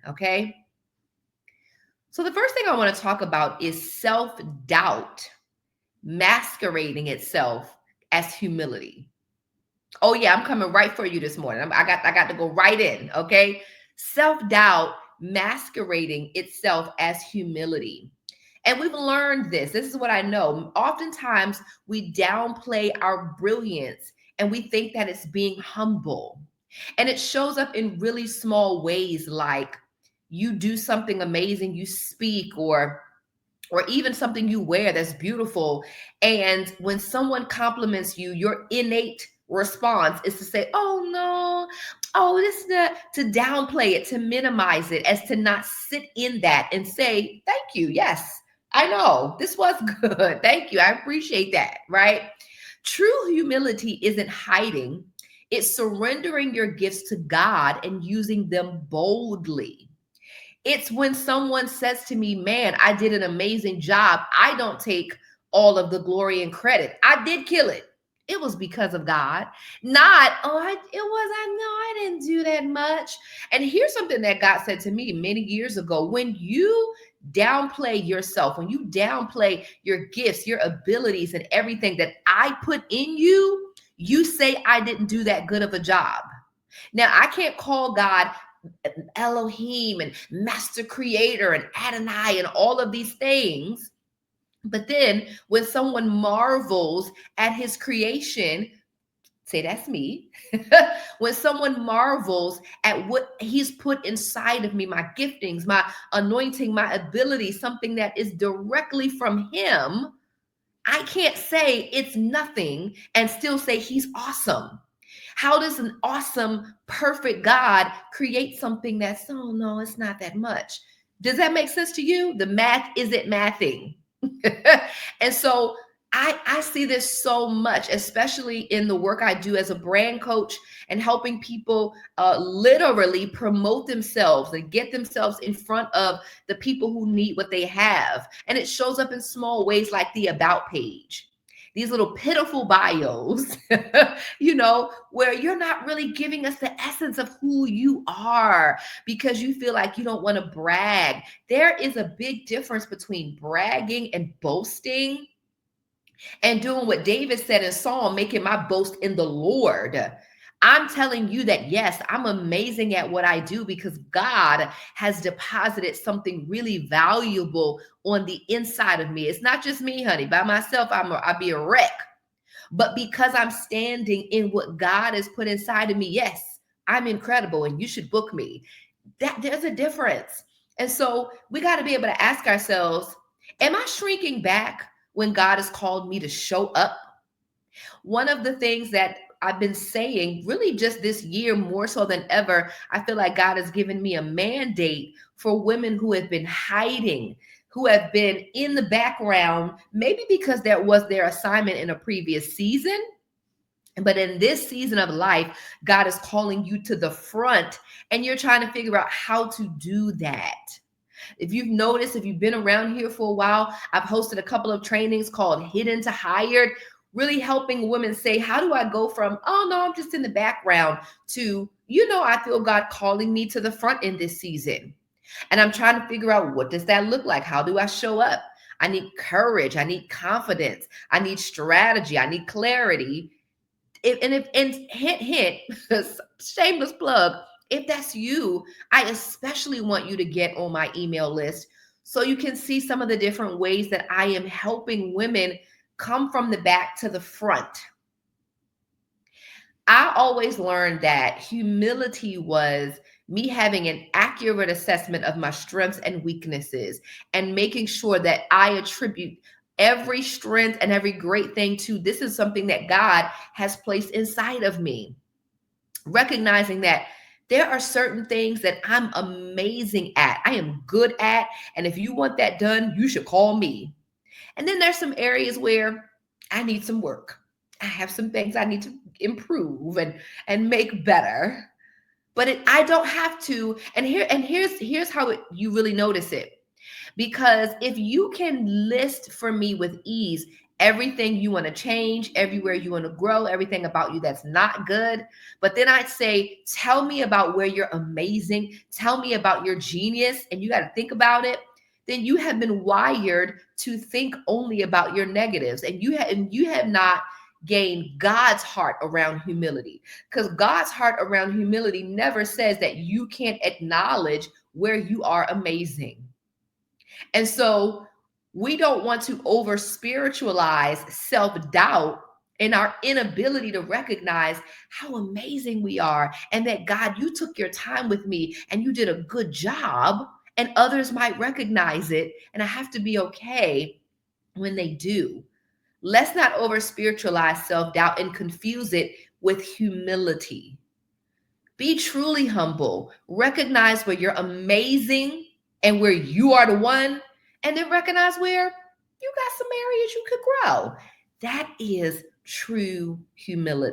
Okay. So the first thing I want to talk about is self-doubt masquerading itself as humility. Oh yeah, I'm coming right for you this morning. I got to go right in, okay? Self-doubt masquerading itself as humility. And we've learned this. This is what I know. Oftentimes we downplay our brilliance and we think that it's being humble. And it shows up in really small ways, like you do something amazing, you speak, or even something you wear that's beautiful. And when someone compliments you, your innate response is to say, oh no, oh, this is to downplay it, to minimize it, as to not sit in that and say, thank you. Yes, I know this was good. Thank you. I appreciate that. Right. True humility isn't hiding, it's surrendering your gifts to God and using them boldly. It's when someone says to me, man, I did an amazing job. I don't take all of the glory and credit. I did kill it. It was because of God. Not, oh, I didn't do that much. And here's something that God said to me many years ago. When you downplay yourself, when you downplay your gifts, your abilities, and everything that I put in you, you say I didn't do that good of a job. Now, I can't call God Elohim and Master Creator and Adonai and all of these things. But then when someone marvels at his creation, say that's me. When someone marvels at what he's put inside of me, my giftings, my anointing, my ability, something that is directly from him, I can't say it's nothing and still say he's awesome. How does an awesome, perfect God create something that's, oh no, it's not that much? Does that make sense to you? The math isn't mathing. And so I see this so much, especially in the work I do as a brand coach and helping people literally promote themselves and get themselves in front of the people who need what they have. And it shows up in small ways like the about page. These little pitiful bios, where you're not really giving us the essence of who you are because you feel like you don't want to brag. There is a big difference between bragging and boasting and doing what David said in Psalm, making my boast in the Lord. I'm telling you that, yes, I'm amazing at what I do because God has deposited something really valuable on the inside of me. It's not just me, honey. By myself, I'd be a wreck. But because I'm standing in what God has put inside of me, yes, I'm incredible and you should book me. That there's a difference. And so we got to be able to ask ourselves, am I shrinking back when God has called me to show up? One of the things that I've been saying really just this year more so than ever, I feel like God has given me a mandate for women who have been hiding, who have been in the background, maybe because that was their assignment in a previous season. But in this season of life, God is calling you to the front and you're trying to figure out how to do that. If you've noticed, if you've been around here for a while, I've hosted a couple of trainings called Hidden to Hired, really helping women say, how do I go from, oh no, I'm just in the background to, I feel God calling me to the front in this season. And I'm trying to figure out, what does that look like? How do I show up? I need courage. I need confidence. I need strategy. I need clarity. And hint, shameless plug, if that's you, I especially want you to get on my email list so you can see some of the different ways that I am helping women come from the back to the front. I always learned that humility was me having an accurate assessment of my strengths and weaknesses and making sure that I attribute every strength and every great thing to this is something that God has placed inside of me. Recognizing that there are certain things that I'm amazing at, I am good at, and if you want that done, you should call me. And then there's some areas where I need some work. I have some things I need to improve and make better. But I don't have to. And here's how you really notice it. Because if you can list for me with ease everything you want to change, everywhere you want to grow, everything about you that's not good. But then I'd say, tell me about where you're amazing. Tell me about your genius. And you got to think about it. Then you have been wired to think only about your negatives. And you have not gained God's heart around humility. Because God's heart around humility never says that you can't acknowledge where you are amazing. And so we don't want to over spiritualize self doubt and our inability to recognize how amazing we are, and that God, you took your time with me and you did a good job, and others might recognize it. And I have to be okay when they do. Let's not over spiritualize self doubt and confuse it with humility. Be truly humble. Recognize where you're amazing and where you are the one, and then recognize where you got some areas you could grow. That is true humility.